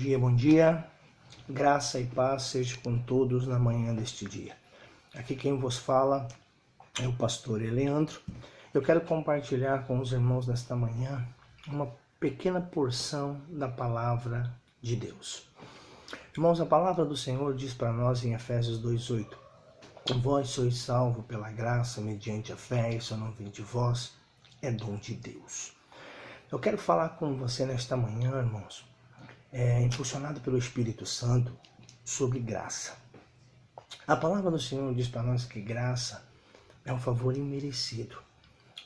bom dia. Graça e paz seja com todos na manhã deste dia. Aqui quem vos fala é o pastor Eleandro. Eu quero compartilhar com os irmãos nesta manhã uma pequena porção da palavra de Deus. Irmãos, a palavra do Senhor diz para nós em Efésios 2:8: vós sois salvos pela graça mediante a fé, isso não vem de vós, é dom de Deus. Eu quero falar com você nesta manhã, irmãos, impulsionado pelo Espírito Santo, sobre graça. A palavra do Senhor diz para nós que graça é um favor imerecido,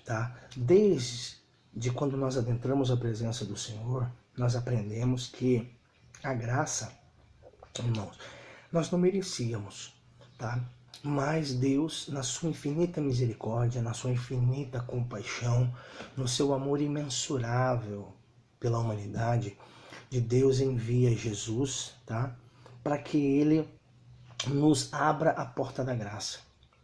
tá? Desde quando nós adentramos a presença do Senhor, nós aprendemos que a graça, irmãos, nós não merecíamos, tá? Mas Deus, na sua infinita misericórdia, na sua infinita compaixão, no seu amor imensurável pela humanidade, de Deus envia Jesus, tá? Para que Ele nos abra a porta da graça,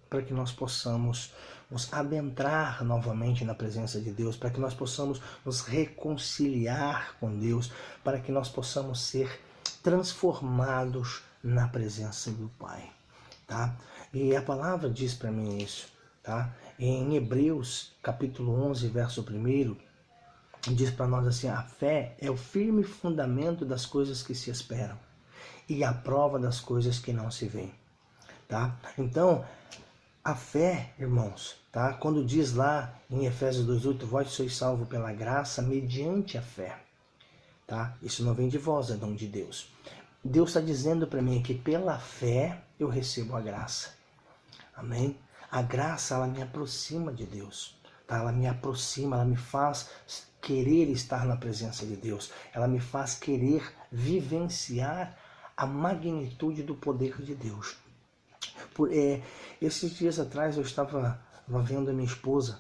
para que nós possamos nos adentrar novamente na presença de Deus, para que nós possamos nos reconciliar com Deus, para que nós possamos ser transformados na presença do Pai, tá? E a palavra diz para mim isso, tá? Em Hebreus, capítulo 11, verso 1, diz para nós assim: a fé é o firme fundamento das coisas que se esperam e a prova das coisas que não se veem, tá? Então, a fé, irmãos, tá? Quando diz lá em Efésios 2:8, vós sois salvos pela graça mediante a fé, tá? Isso não vem de vós, é dom de Deus. Deus está dizendo para mim que pela fé eu recebo a graça, amém? A graça, ela me aproxima de Deus, tá? Ela me aproxima, ela me faz querer estar na presença de Deus, ela me faz querer vivenciar a magnitude do poder de Deus. Esses dias atrás eu estava vendo a minha esposa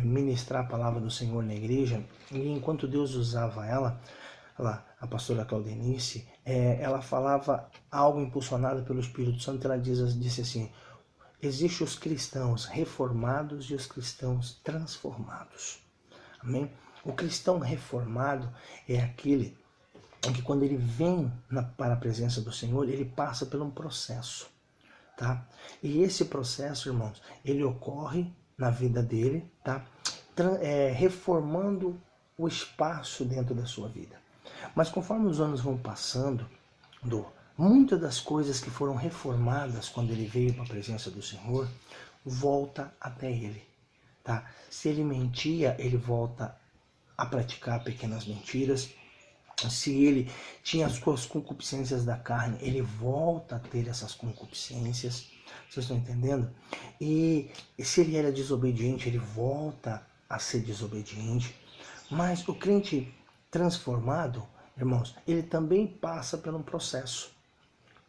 ministrar a palavra do Senhor na igreja, e enquanto Deus usava ela, a pastora Claudenice, ela falava algo impulsionado pelo Espírito Santo. Ela disse assim: existem os cristãos reformados e os cristãos transformados. Amém? O cristão reformado é aquele que, quando ele vem para a presença do Senhor, ele passa por um processo, tá? E esse processo, irmãos, ele ocorre na vida dele, tá? Reformando o espaço dentro da sua vida. Mas conforme os anos vão passando, muitas das coisas que foram reformadas quando ele veio para a presença do Senhor, volta até ele, tá? Se ele mentia, ele volta a praticar pequenas mentiras. Se ele tinha as suas concupiscências da carne, ele volta a ter essas concupiscências. Vocês estão entendendo? E se ele era desobediente, ele volta a ser desobediente. Mas o crente transformado, irmãos, ele também passa por um processo,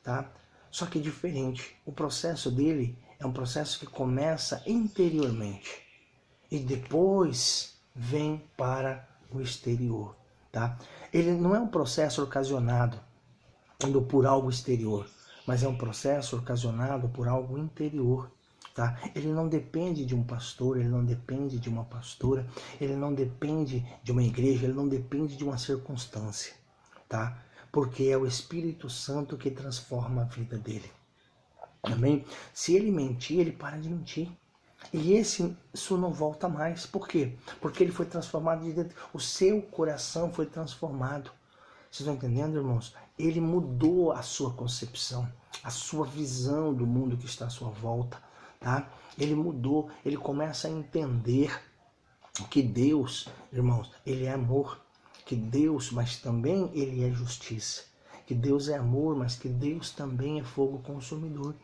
tá? Só que diferente. O processo dele é um processo que começa interiormente e depois vem para o exterior, tá? Ele não é um processo ocasionado por algo exterior, mas é um processo ocasionado por algo interior, tá? Ele não depende de um pastor, ele não depende de uma pastora, ele não depende de uma igreja, ele não depende de uma circunstância, tá? Porque é o Espírito Santo que transforma a vida dele, amém? Se ele mentir, ele para de mentir. E isso não volta mais. Por quê? Porque ele foi transformado de dentro. O seu coração foi transformado. Vocês estão entendendo, irmãos? Ele mudou a sua concepção, a sua visão do mundo que está à sua volta, tá? Ele mudou, ele começa a entender que Deus, irmãos, ele é amor. Que Deus, mas também ele é justiça. Que Deus é amor, mas que Deus também é fogo consumidor.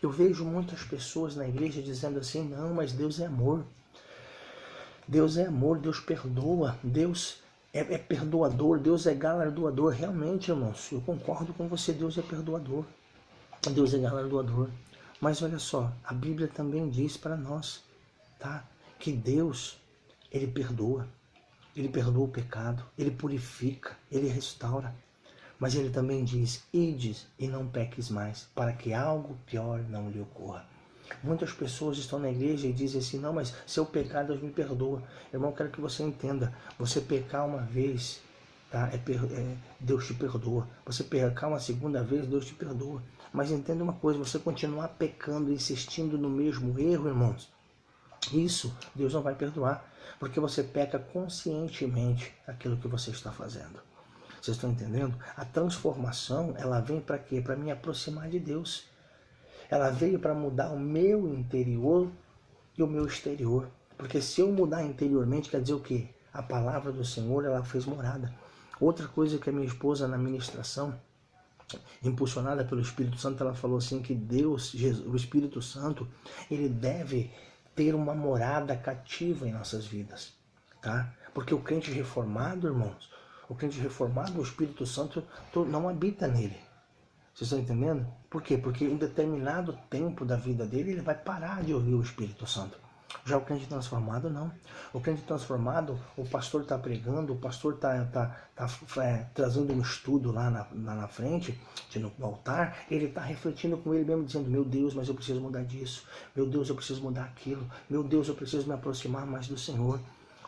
Eu vejo muitas pessoas na igreja dizendo assim: não, mas Deus é amor. Deus é amor, Deus perdoa, Deus é perdoador, Deus é galardoador. Realmente, irmãos, eu concordo com você, Deus é perdoador, Deus é galardoador. Mas olha só, a Bíblia também diz para nós, tá? Que Deus, ele perdoa o pecado, ele purifica, ele restaura. Mas ele também diz: ides e não peques mais, para que algo pior não lhe ocorra. Muitas pessoas estão na igreja e dizem assim: não, mas se eu pecar, Deus me perdoa. Irmão, quero que você entenda, você pecar uma vez tá? Deus te perdoa. Você pecar uma segunda vez, Deus te perdoa. Mas entenda uma coisa, você continuar pecando, insistindo no mesmo erro, irmãos, isso Deus não vai perdoar, porque você peca conscientemente aquilo que você está fazendo. Vocês estão entendendo? A transformação, ela vem para quê? Para me aproximar de Deus. Ela veio para mudar o meu interior e o meu exterior. Porque se eu mudar interiormente, quer dizer o quê? A palavra do Senhor, ela fez morada. Outra coisa que a minha esposa na ministração, impulsionada pelo Espírito Santo, ela falou assim que Deus, Jesus, o Espírito Santo, ele deve ter uma morada cativa em nossas vidas, tá? Porque o crente reformado, irmãos, o crente reformado, o Espírito Santo não habita nele. Vocês estão entendendo? Por quê? Porque em determinado tempo da vida dele, ele vai parar de ouvir o Espírito Santo. Já o crente transformado, não. O crente transformado, o pastor está pregando, o pastor está trazendo um estudo lá na frente, no altar, ele está refletindo com ele mesmo, dizendo, meu Deus, mas eu preciso mudar disso. Meu Deus, eu preciso mudar aquilo. Meu Deus, eu preciso me aproximar mais do Senhor.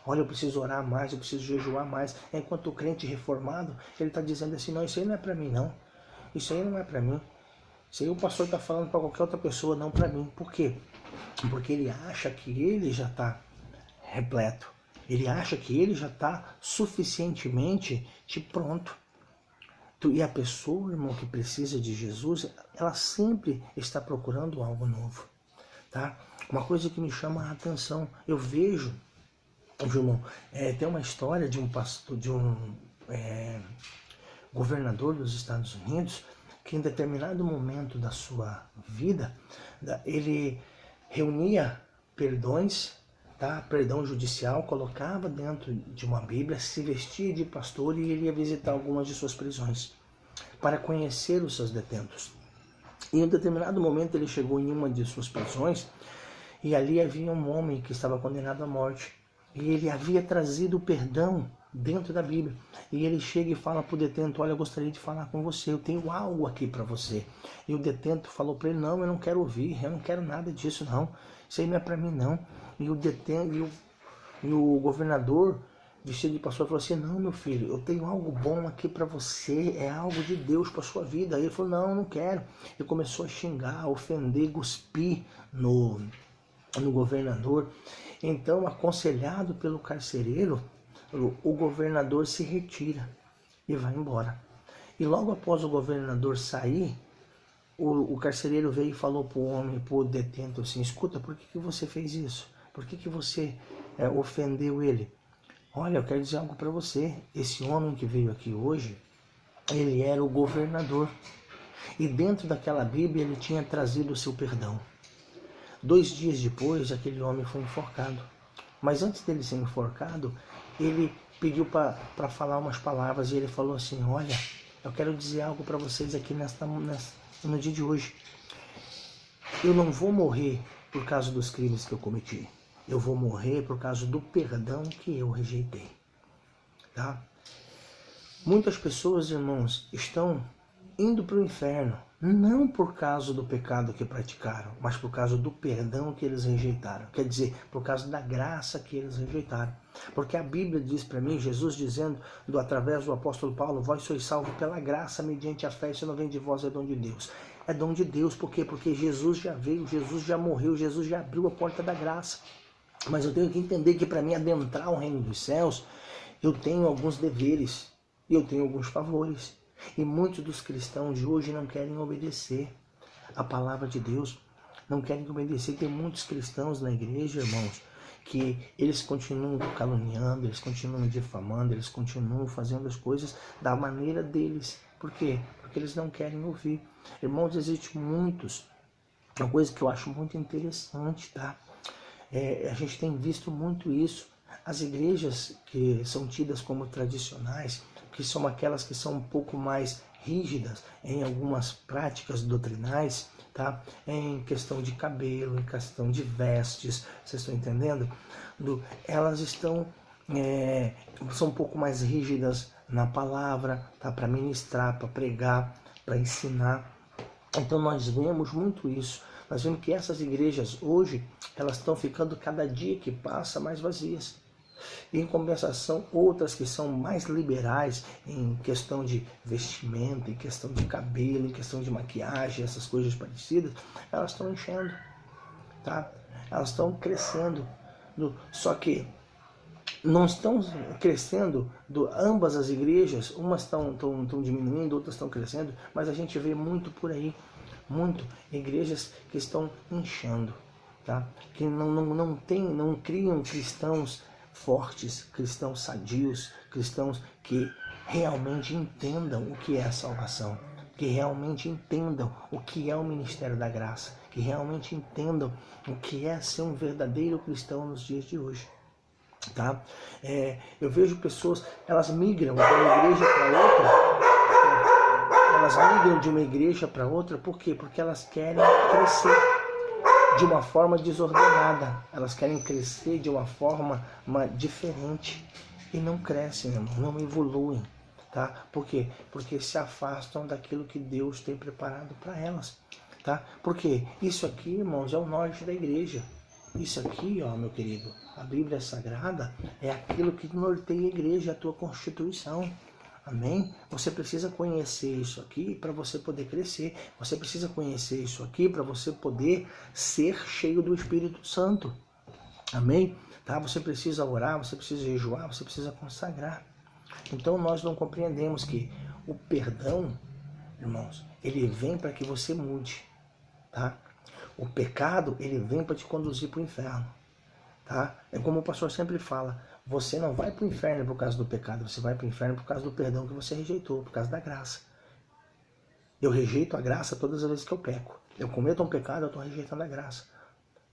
Olha, eu preciso orar mais, eu preciso jejuar mais. Enquanto o crente reformado, ele está dizendo assim, não, isso aí não é para mim, não. Isso aí não é para mim. Isso aí o pastor está falando para qualquer outra pessoa, não para mim. Por quê? Porque ele acha que ele já está repleto. Ele acha que ele já está suficientemente pronto. E a pessoa, irmão, que precisa de Jesus, ela sempre está procurando algo novo. Tá? Uma coisa que me chama a atenção, eu vejo, irmão, tem uma história de um pastor, de um governador dos Estados Unidos, que em determinado momento da sua vida, ele reunia perdões, tá? Perdão judicial, colocava dentro de uma Bíblia, se vestia de pastor e ele ia visitar algumas de suas prisões para conhecer os seus detentos. E em um determinado momento ele chegou em uma de suas prisões e ali havia um homem que estava condenado à morte. E ele havia trazido o perdão dentro da Bíblia. E ele chega e fala para o detento, olha, eu gostaria de falar com você, eu tenho algo aqui para você. E o detento falou para ele, não, eu não quero ouvir, eu não quero nada disso, não. Isso aí não é para mim, não. E o detento, e o governador, vestido de pastor, falou assim, não, meu filho, eu tenho algo bom aqui para você, é algo de Deus para sua vida. Aí ele falou, não, eu não quero. Ele começou a xingar, a ofender, cuspir no governador. Então, aconselhado pelo carcereiro, o governador se retira e vai embora. E logo após o governador sair, o carcereiro veio e falou para o homem, para o detento assim, escuta, por que você fez isso? Por que você ofendeu ele? Olha, eu quero dizer algo para você, esse homem que veio aqui hoje, ele era o governador. E dentro daquela Bíblia ele tinha trazido o seu perdão. 2 dias depois, aquele homem foi enforcado. Mas antes dele ser enforcado, ele pediu para falar umas palavras e ele falou assim, olha, eu quero dizer algo para vocês aqui no dia de hoje. Eu não vou morrer por causa dos crimes que eu cometi. Eu vou morrer por causa do perdão que eu rejeitei. Tá? Muitas pessoas, irmãos, estão indo para o inferno, não por causa do pecado que praticaram, mas por causa do perdão que eles rejeitaram. Quer dizer, por causa da graça que eles rejeitaram. Porque a Bíblia diz para mim, Jesus dizendo, através do apóstolo Paulo, vós sois salvos pela graça mediante a fé, isso não vem de vós, é dom de Deus. É dom de Deus, por quê? Porque Jesus já veio, Jesus já morreu, Jesus já abriu a porta da graça. Mas eu tenho que entender que para mim adentrar o reino dos céus, eu tenho alguns deveres e eu tenho alguns favores. E muitos dos cristãos de hoje não querem obedecer a palavra de Deus, não querem obedecer. Tem muitos cristãos na igreja, irmãos, que eles continuam caluniando, eles continuam difamando, eles continuam fazendo as coisas da maneira deles. Por quê? Porque eles não querem ouvir. Irmãos, existem muitos, uma coisa que eu acho muito interessante, tá? A gente tem visto muito isso. As igrejas que são tidas como tradicionais, que são aquelas que são um pouco mais rígidas em algumas práticas doutrinais, tá? Em questão de cabelo, em questão de vestes, vocês estão entendendo? Elas estão, são um pouco mais rígidas na palavra, tá? Para ministrar, para pregar, para ensinar. Então nós vemos muito isso. Nós vemos que essas igrejas hoje, elas estão ficando cada dia que passa mais vazias. E em compensação, outras que são mais liberais em questão de vestimenta, em questão de cabelo, em questão de maquiagem, essas coisas parecidas, elas estão enchendo, tá? Elas estão crescendo. Só que não estão crescendo ambas as igrejas, umas estão diminuindo, outras estão crescendo, mas a gente vê muito por aí, muito igrejas que estão inchando, tá? Que não criam cristãos fortes, cristãos sadios, cristãos que realmente entendam o que é a salvação, que realmente entendam o que é o ministério da graça, que realmente entendam o que é ser um verdadeiro cristão nos dias de hoje. Tá? Eu vejo pessoas, elas migram de uma igreja para outra, por quê? Porque elas querem crescer de uma forma desordenada, elas querem crescer de uma forma diferente e não crescem, não evoluem, tá? Por quê? Porque se afastam daquilo que Deus tem preparado para elas, tá? Porque isso aqui, irmãos, é o norte da igreja. Isso aqui, ó, meu querido, a Bíblia Sagrada é aquilo que norteia a igreja, a tua constituição. Amém? Você precisa conhecer isso aqui para você poder crescer. Você precisa conhecer isso aqui para você poder ser cheio do Espírito Santo. Amém? Tá? Você precisa orar, você precisa jejuar, você precisa consagrar. Então nós não compreendemos que o perdão, irmãos, ele vem para que você mude, tá? O pecado, ele vem para te conduzir para o inferno, tá? É como o pastor sempre fala, você não vai para o inferno por causa do pecado, você vai para o inferno por causa do perdão que você rejeitou, por causa da graça. Eu rejeito a graça todas as vezes que eu peco. Eu cometo um pecado, eu estou rejeitando a graça,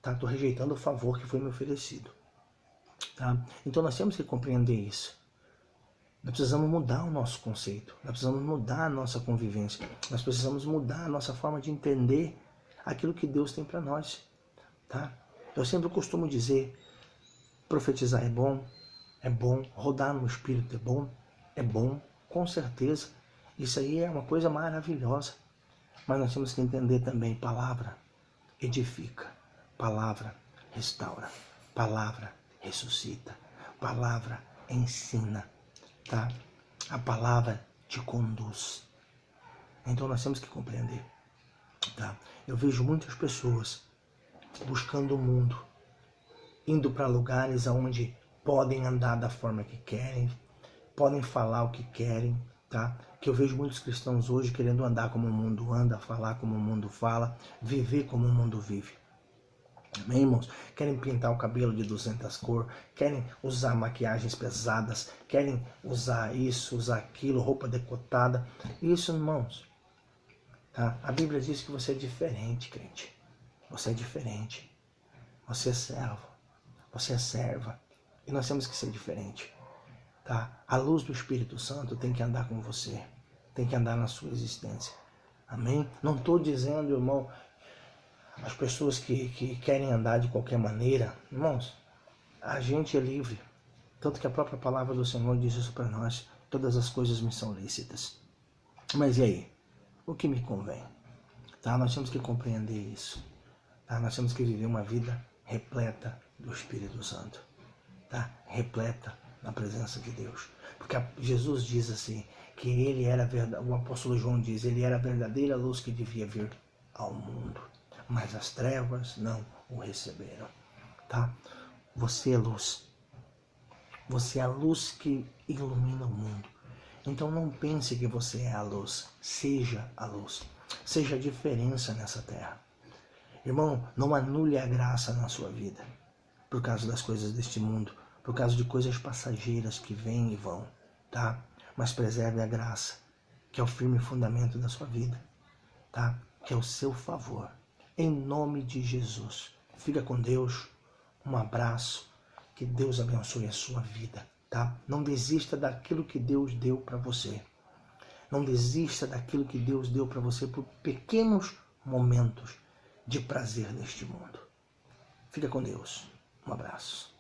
tá? Estou rejeitando o favor que foi me oferecido, tá? Então nós temos que compreender isso. Nós precisamos mudar o nosso conceito, nós precisamos mudar a nossa convivência, nós precisamos mudar a nossa forma de entender aquilo que Deus tem para nós, tá? Eu sempre costumo dizer, profetizar é bom, rodar no Espírito é bom, com certeza. Isso aí é uma coisa maravilhosa, mas nós temos que entender também, palavra edifica, palavra restaura, palavra ressuscita, palavra ensina, tá? A palavra te conduz. Então nós temos que compreender, tá? Eu vejo muitas pessoas buscando o mundo, indo para lugares onde podem andar da forma que querem, podem falar o que querem, tá? Que eu vejo muitos cristãos hoje querendo andar como o mundo anda, falar como o mundo fala, viver como o mundo vive. Amém, irmãos? Querem pintar o cabelo de 200 cores, querem usar maquiagens pesadas, querem usar isso, usar aquilo, roupa decotada. Isso, irmãos, tá? A Bíblia diz que você é diferente, crente. Você é diferente. Você é servo. Você é serva. E nós temos que ser diferente, tá? A luz do Espírito Santo tem que andar com você. Tem que andar na sua existência. Amém? Não estou dizendo, irmão, as pessoas que querem andar de qualquer maneira, irmãos, a gente é livre. Tanto que a própria palavra do Senhor diz isso para nós. Todas as coisas me são lícitas. Mas e aí? O que me convém? Tá? Nós temos que compreender isso. Tá? Nós temos que viver uma vida repleta do Espírito Santo. Tá? Repleta na presença de Deus. Porque Jesus diz assim, que ele era verdade, o apóstolo João diz, ele era a verdadeira luz que devia vir ao mundo. Mas as trevas não o receberam. Tá? Você é luz. Você é a luz que ilumina o mundo. Então não pense que você é a luz. Seja a luz. Seja a diferença nessa terra. Irmão, não anule a graça na sua vida. Por causa das coisas deste mundo. Por causa de coisas passageiras que vêm e vão. Tá? Mas preserve a graça. Que é o firme fundamento da sua vida. Tá? Que é o seu favor. Em nome de Jesus. Fica com Deus. Um abraço. Que Deus abençoe a sua vida. Tá? Não desista daquilo que Deus deu para você. Não desista daquilo que Deus deu para você por pequenos momentos de prazer neste mundo. Fica com Deus. Um abraço.